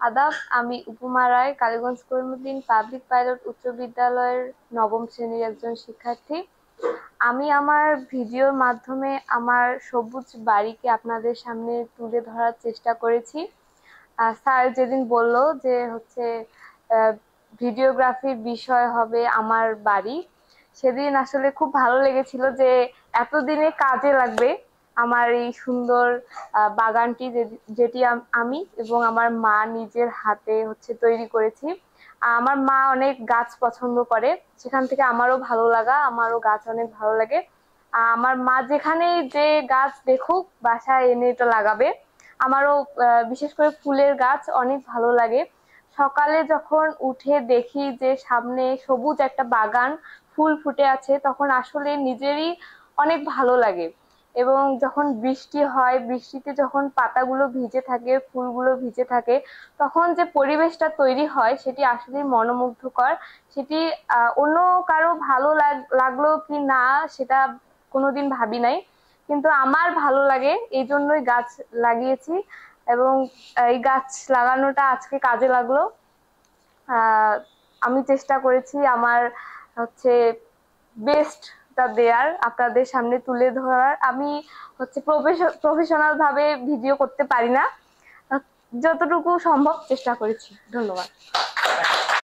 আদাব, আমি উপমা রায়, কালীগঞ্জ করিমুদ্দিন পাবলিক পাইলট উচ্চ বিদ্যালয়ের নবম শ্রেণীর একজন শিক্ষার্থী। আমি আমার ভিডিওর মাধ্যমে আমার সবুজ বাড়িকে আপনাদের সামনে তুলে ধরার চেষ্টা করেছি। স্যার যেদিন বলল যে হচ্ছে ভিডিওগ্রাফির বিষয় হবে আমার বাড়ি, সেদিন আসলে খুব ভালো লেগেছিল যে এতদিনে কাজে লাগবে আমার এই সুন্দর বাগানটি, যেটি আমি এবং আমার মা নিজের হাতে হচ্ছে তৈরি করেছি। আমার মা অনেক গাছ পছন্দ করে, সেখান থেকে আমারও ভালো লাগা, আমারও গাছ অনেক ভালো লাগে। আমার মা যেখানে যে গাছ দেখুক বাসায় এনে এটা লাগাবে। আমারও বিশেষ করে ফুলের গাছ অনেক ভালো লাগে। সকালে যখন উঠে দেখি যে সামনে সবুজ একটা বাগান, ফুল ফুটে আছে, তখন আসলে নিজেরই অনেক ভালো লাগে। এবং যখন বৃষ্টি হয়, বৃষ্টিতে যখন পাতাগুলো ভিজে থাকে, ফুলগুলো ভিজে থাকে, তখন যে পরিবেশটা তৈরি হয় সেটি আসলে মনোমুগ্ধকর। সেটি অন্য কারো ভালো লাগলো কি না সেটা কোনোদিন ভাবি নাই, কিন্তু আমার ভালো লাগে, এই জন্যই গাছ লাগিয়েছি। এবং এই গাছ লাগানোটা আজকে কাজে লাগলো। আমি চেষ্টা করেছি আমার হচ্ছে বেস্টটা দেয়ার, আপনাদের সামনে তুলে ধরার। আমি হচ্ছে প্রফেশনাল ভাবে ভিডিও করতে পারি না, যতটুকু সম্ভব চেষ্টা করেছি। ধন্যবাদ।